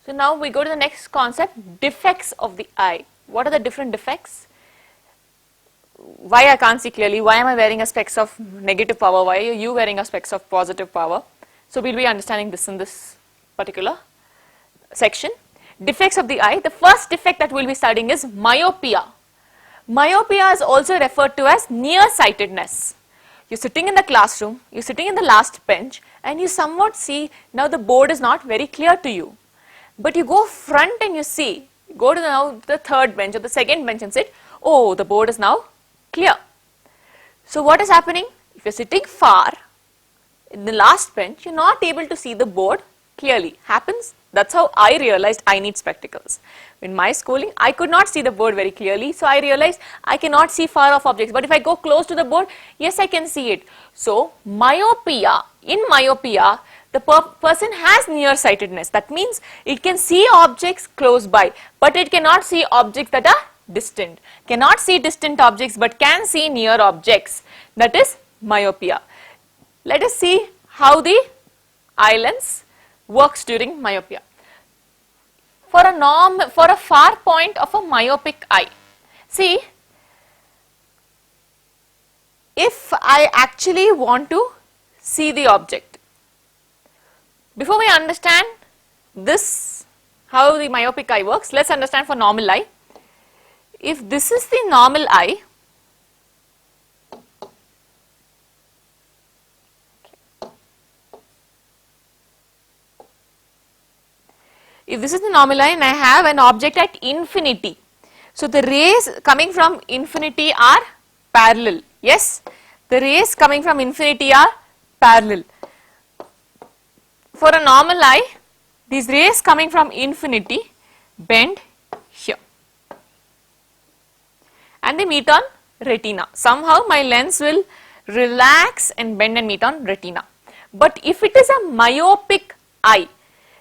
So now we go to the next concept, defects of the eye. What are the different defects? Why I can't see clearly? Why am I wearing a specs of negative power? Why are you wearing a specs of positive power? So we'll be understanding this in this particular section. Defects of the eye. The first defect that we'll be studying is myopia. Myopia is also referred to as nearsightedness. You're sitting in the classroom, you're sitting in the last bench, and you somewhat see now the board is not very clear to you. But you go front and you see, go to now the third bench or the second bench and sit, oh, the board is now clear. So what is happening? If you're sitting far in the last bench, you're not able to see the board clearly. Happens. That's how I realized I need spectacles. In my schooling, I could not see the board very clearly, so I realized I cannot see far off objects. But if I go close to the board, yes, I can see it. So myopia, in myopia, the person has nearsightedness. That means it can see objects close by, but it cannot see objects that are distant. Cannot see distant objects, but can see near objects. That is myopia. Let us see how the eye lens works during myopia. For a far point of a myopic eye, see, if I actually want to see the object, before we understand this, how the myopic eye works, let's understand for normal eye. If this is the normal eye, if this is the normal eye and I have an object at infinity, so the rays coming from infinity are parallel. Yes, the rays coming from infinity are parallel. For a normal eye, these rays coming from infinity bend here and they meet on retina. Somehow my lens will relax and bend and meet on retina. But if it is a myopic eye,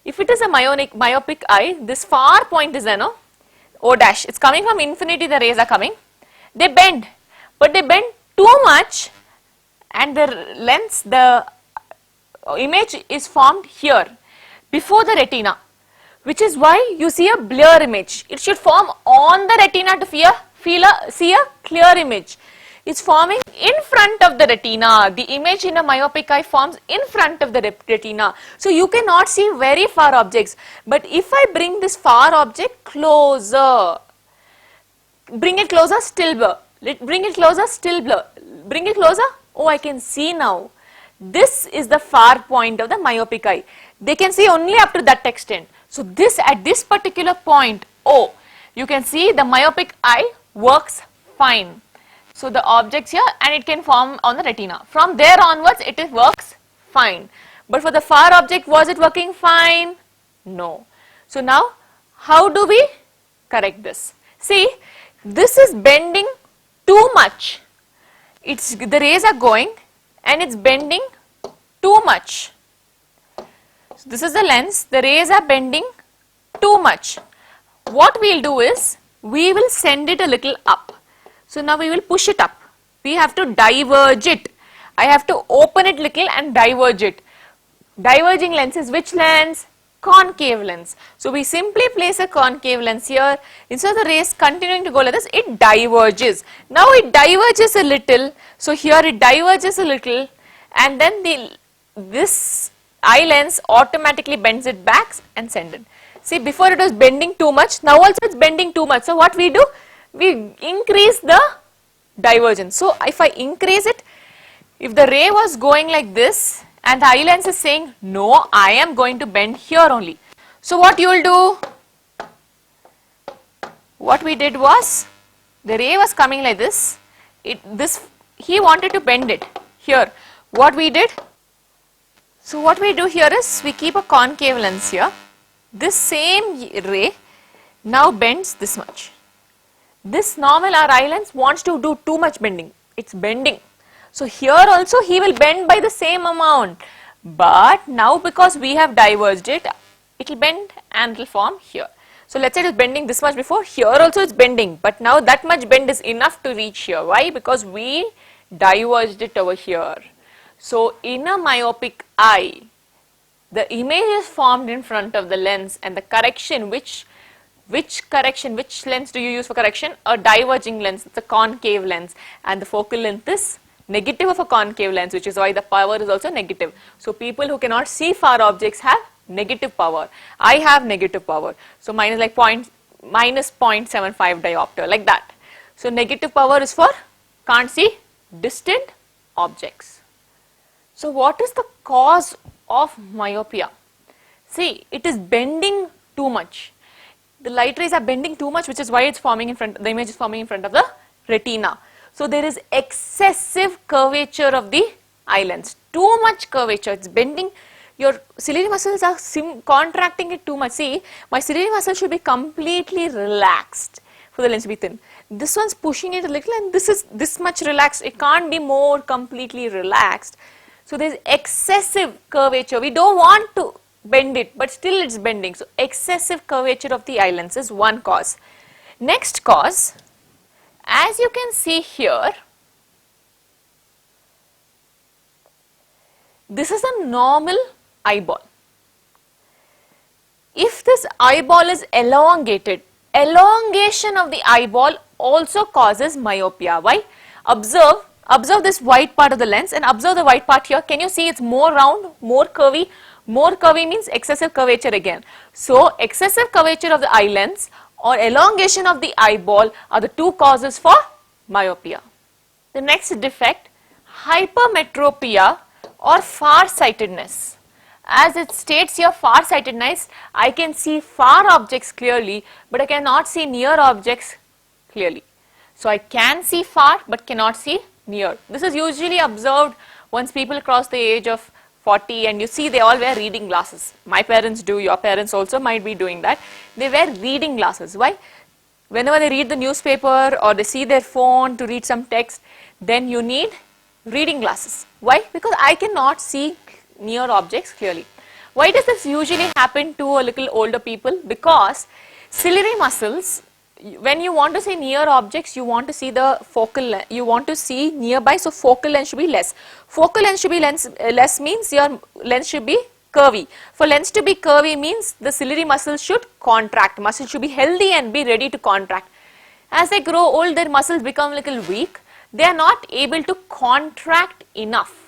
if it is a myopic eye, this far point is O dash. It's coming from infinity, the rays are coming. They bend, but they bend too much and the lens, the image is formed here before the retina, which is why you see a blur image. It should form on the retina to see a clear image. It's forming in front of the retina. The image in a myopic eye forms in front of the retina. So you cannot see very far objects. But if I bring this far object closer, bring it closer, still blur. Bring it closer, still blur. Bring it closer, oh, I can see now. This is the far point of the myopic eye. They can see only up to that extent. So this, at this particular point, O, you can see the myopic eye works fine. So the objects here and it can form on the retina. From there onwards it works fine. But for the far object, was it working fine? No. So now how do we correct this? See, this is bending too much. The rays are going and it's bending too much. So this is the lens, the rays are bending too much. What we will do is, we will send it a little up. So now we will push it up. We have to diverge it. I have to open it little and diverge it. Diverging lens is which lens? Concave lens. So we simply place a concave lens here. Instead of the rays continuing to go like this, it diverges. Now it diverges a little. So here it diverges a little and then this eye lens automatically bends it back and sends it. See, before it was bending too much, now also it's bending too much. So what we do? We increase the divergence. So if I increase it, if the ray was going like this and the eye lens is saying, no, I am going to bend here only. So what you will do? What we did was, the ray was coming like this. He wanted to bend it here. What we did? So what we do here is, we keep a concave lens here. This same ray now bends this much. This normal eye lens wants to do too much bending. It's bending. So here also he will bend by the same amount. But now because we have diverged it, it will bend and it will form here. So let's say it is bending this much before, here also it's bending. But now that much bend is enough to reach here. Why? Because we diverged it over here. So in a myopic eye, the image is formed in front of the lens, and the correction, which lens do you use for correction? A diverging lens, it's a concave lens, and the focal length is negative of a concave lens, which is why the power is also negative. So people who cannot see far objects have negative power. I have negative power. So mine is like minus 0.75 diopter, like that. So negative power is for can't see distant objects. So what is the cause of myopia? See, it is bending too much. The light rays are bending too much, which is why it's forming in front, the image is forming in front of the retina. So there is excessive curvature of the eye lens, too much curvature, it's bending. Your ciliary muscles are contracting it too much. See, my ciliary muscle should be completely relaxed for the lens to be thin. This one's pushing it a little, and this is this much relaxed. It can't be more completely relaxed. So there is excessive curvature. We don't want to bend it, but still it's bending. So excessive curvature of the eye lens is one cause. Next cause, as you can see here, this is a normal eyeball. If this eyeball is elongated, elongation of the eyeball also causes myopia. Why? Observe this white part of the lens and observe the white part here. Can you see it's more round, more curvy? More curvy means excessive curvature again. So excessive curvature of the eye lens or elongation of the eyeball are the two causes for myopia. The next defect, hypermetropia or farsightedness. As it states here, farsightedness, I can see far objects clearly, but I cannot see near objects clearly. So I can see far but cannot see near. This is usually observed once people cross the age of 40, and you see they all wear reading glasses. My parents do, your parents also might be doing that. They wear reading glasses. Why? Whenever they read the newspaper or they see their phone to read some text, then you need reading glasses. Why? Because I cannot see near objects clearly. Why does this usually happen to a little older people? Because ciliary muscles, when you want to see near objects, you want to see the focal length, you want to see nearby, so focal length should be less. Focal length should be less means your lens should be curvy. For lens to be curvy means the ciliary muscles should contract, muscles should be healthy and be ready to contract. As they grow old, their muscles become a little weak, they are not able to contract enough.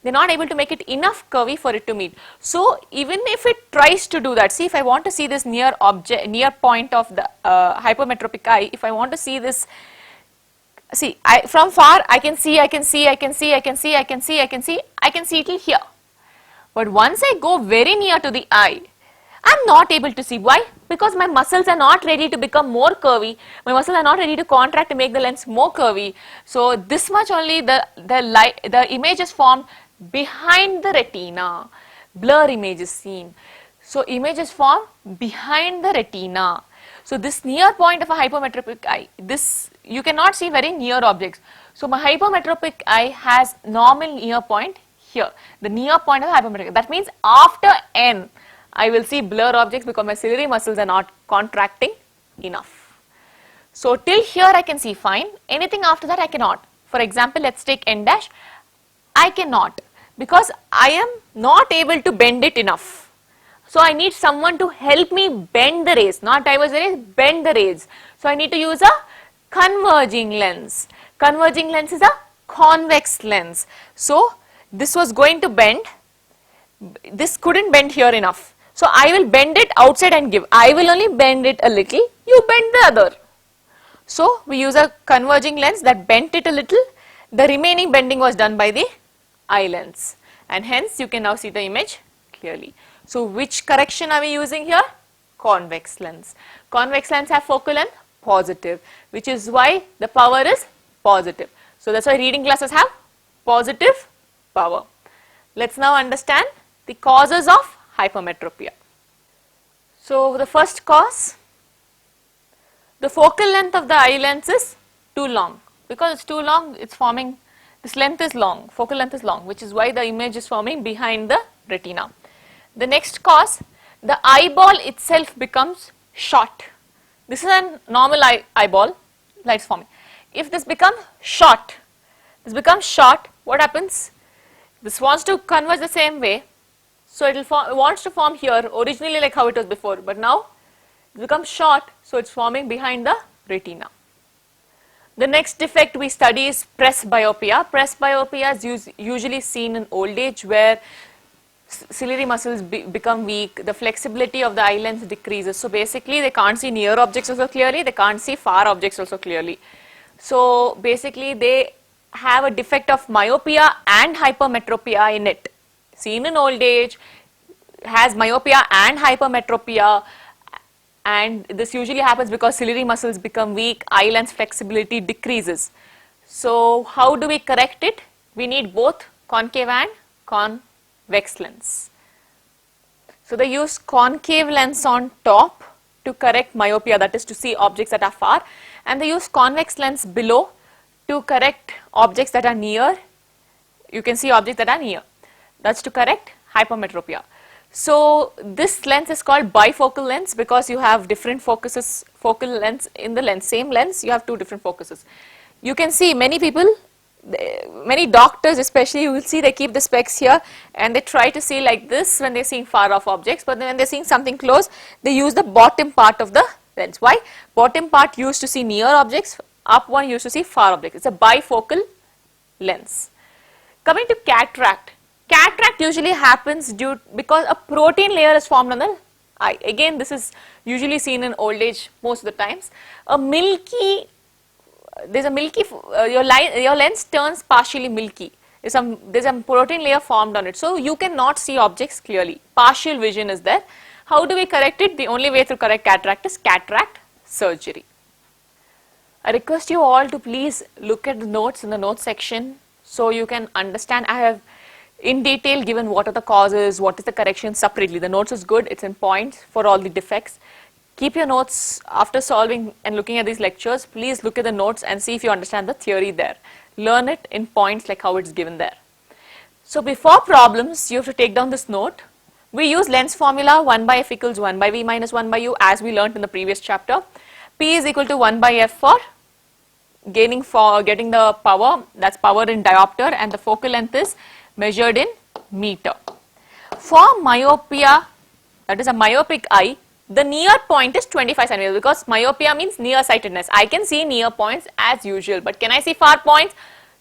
They are not able to make it enough curvy for it to meet. So even if it tries to do that, see, if I want to see this near point of the hypermetropic eye, if I want to see this, see, from far I can see till here. But once I go very near to the eye, I am not able to see. Why? Because my muscles are not ready to become more curvy. My muscles are not ready to contract to make the lens more curvy. So this much only the image is formed behind the retina. Blur image is seen. So image is formed behind the retina. So this near point of a hypermetropic eye, this you cannot see very near objects. So my hypermetropic eye has normal near point here, the near point of the hypermetropic. That means after N, I will see blur objects because my ciliary muscles are not contracting enough. So till here I can see fine, anything after that I cannot. For example, let's take N dash, I cannot because I am not able to bend it enough. So I need someone to help me bend the rays, not diverge the rays, bend the rays. So I need to use a converging lens. Converging lens is a convex lens. So this was going to bend, this couldn't bend here enough. So I will bend it outside and give. I will only bend it a little, you bend the other. So we use a converging lens that bent it a little. The remaining bending was done by the eye lens, and hence you can now see the image clearly. So which correction are we using here? Convex lens. Convex lens have focal length positive, which is why the power is positive. So that's why reading glasses have positive power. Let's now understand the causes of hypermetropia. So the first cause, the focal length of the eye lens is too long. Because it's too long, it's forming, this length is long, focal length is long, which is why the image is forming behind the retina. The next cause, the eyeball itself becomes short. This is a normal eyeball, light is forming. If this becomes short, what happens? This wants to converge the same way. So it wants to form here originally like how it was before, but now it becomes short, so it's forming behind the retina. The next defect we study is presbyopia. Presbyopia is usually seen in old age where ciliary muscles become weak, the flexibility of the eye lens decreases. So basically they can't see near objects also clearly, they can't see far objects also clearly. So basically they have a defect of myopia and hypermetropia in it. Seen in old age, has myopia and hypermetropia, and this usually happens because ciliary muscles become weak, eye lens flexibility decreases. So how do we correct it? We need both concave and convex lens. So they use concave lens on top to correct myopia, that is to see objects that are far, and they use convex lens below to correct objects that are near. You can see objects that are near. That's to correct hypermetropia. So this lens is called bifocal lens because you have different focuses, focal lengths in the lens, same lens you have two different focuses. You can see many people, many doctors especially, you will see they keep the specs here and they try to see like this when they are seeing far off objects, but then when they are seeing something close, they use the bottom part of the lens. Why? Bottom part used to see near objects, up one used to see far objects. It's a bifocal lens. Coming to cataract. Cataract usually happens because a protein layer is formed on the eye. Again, this is usually seen in old age most of the times. Your lens turns partially milky. There's a protein layer formed on it. So you cannot see objects clearly. Partial vision is there. How do we correct it? The only way to correct cataract is cataract surgery. I request you all to please look at the notes in the notes section so you can understand. I have in detail given what are the causes, what is the correction separately. The notes is good, it's in points for all the defects. Keep your notes after solving and looking at these lectures. Please look at the notes and see if you understand the theory there. Learn it in points like how it's given there. So before problems, you have to take down this note. We use lens formula 1 by f equals 1 by v minus 1 by u as we learnt in the previous chapter. P is equal to 1 by f for getting the power, that's power in diopter, and the focal length is measured in meter. For myopia, that is a myopic eye, the near point is 25 centimeters because myopia means nearsightedness. I can see near points as usual, but can I see far points?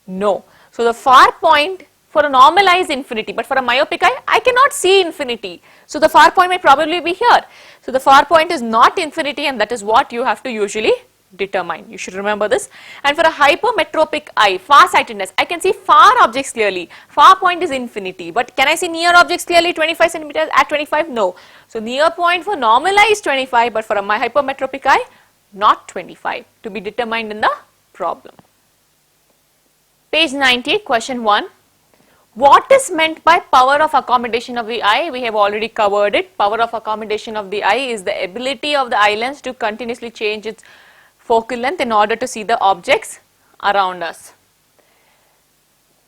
No. So the far point for a normal eye is infinity, but for a myopic eye, I cannot see infinity. So the far point may probably be here. So the far point is not infinity, and that is what you have to usually determine. You should remember this. And for a hypermetropic eye, farsightedness, I can see far objects clearly. Far point is infinity, but can I see near objects clearly 25 centimeters at 25? No. So near point for normal eye is 25, but for a hypermetropic eye, not 25, to be determined in the problem. Page 90, question 1. What is meant by power of accommodation of the eye? We have already covered it. Power of accommodation of the eye is the ability of the eye lens to continuously change its focal length in order to see the objects around us.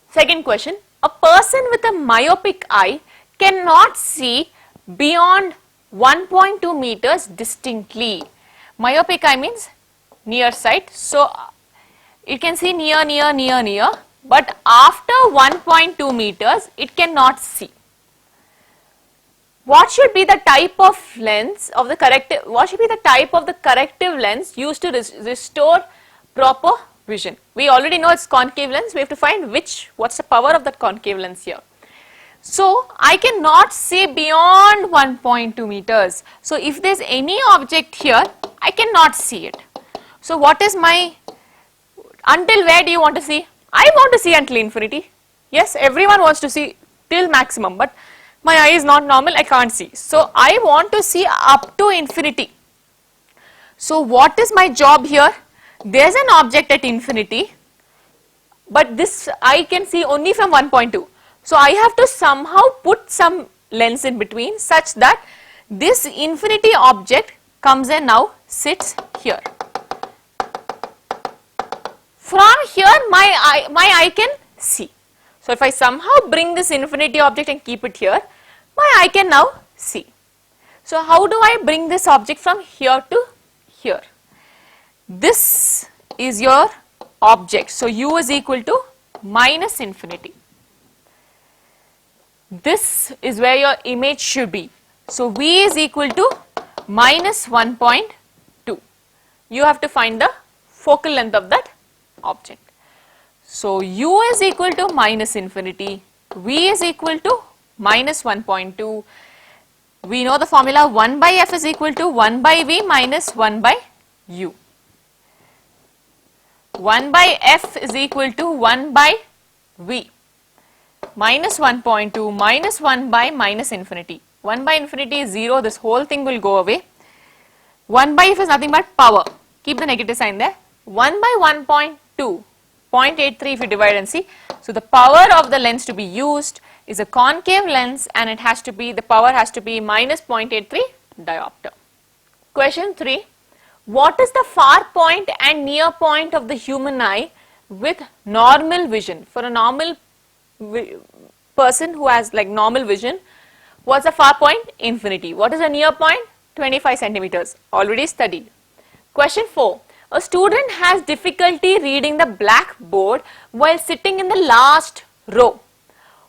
Second question, a person with a myopic eye cannot see beyond 1.2 meters distinctly. Myopic eye means near sight, so it can see near, but after 1.2 meters it cannot see. What should be the type of lens of the corrective, what should be the type of the corrective lens used to restore proper vision? We already know it's concave lens, we have to find what's the power of that concave lens here. So I cannot see beyond 1.2 meters. So if there's any object here, I cannot see it. So what is until where do you want to see? I want to see until infinity. Yes, everyone wants to see till maximum, but my eye is not normal, I can't see. So I want to see up to infinity. So what is my job here? There's an object at infinity, but this I can see only from 1.2. So I have to somehow put some lens in between such that this infinity object comes and now sits here. From here my eye can see. So if I somehow bring this infinity object and keep it here, my eye can now see. So how do I bring this object from here to here? This is your object. So u is equal to minus infinity. this is where your image should be. So V is equal to minus 1.2. You have to find the focal length of that object. So U is equal to minus infinity, V is equal to minus 1.2. We know the formula 1 by F is equal to 1 by V minus 1 by U. 1 by F is equal to 1 by V. Minus 1.2 minus 1 by minus infinity. 1 by infinity is 0, this whole thing will go away. 1 by F is nothing but power. Keep the negative sign there. 1 by 1.2, 0.83 if you divide and see. So the power of the lens to be used is a concave lens, and it has to be, the power has to be minus 0.83 diopter. Question 3. What is the far point and near point of the human eye with normal vision? For a normal person who has like normal vision, what's the far point? Infinity. What is the near point? 25 centimeters. Already studied. Question 4. A student has difficulty reading the blackboard while sitting in the last row.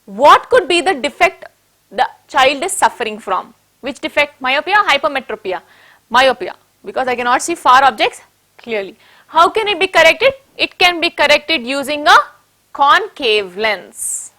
What could be the defect the child is suffering from? Which defect? Myopia or hypermetropia? Myopia, because I cannot see far objects clearly. How can it be corrected? It can be corrected using a concave lens.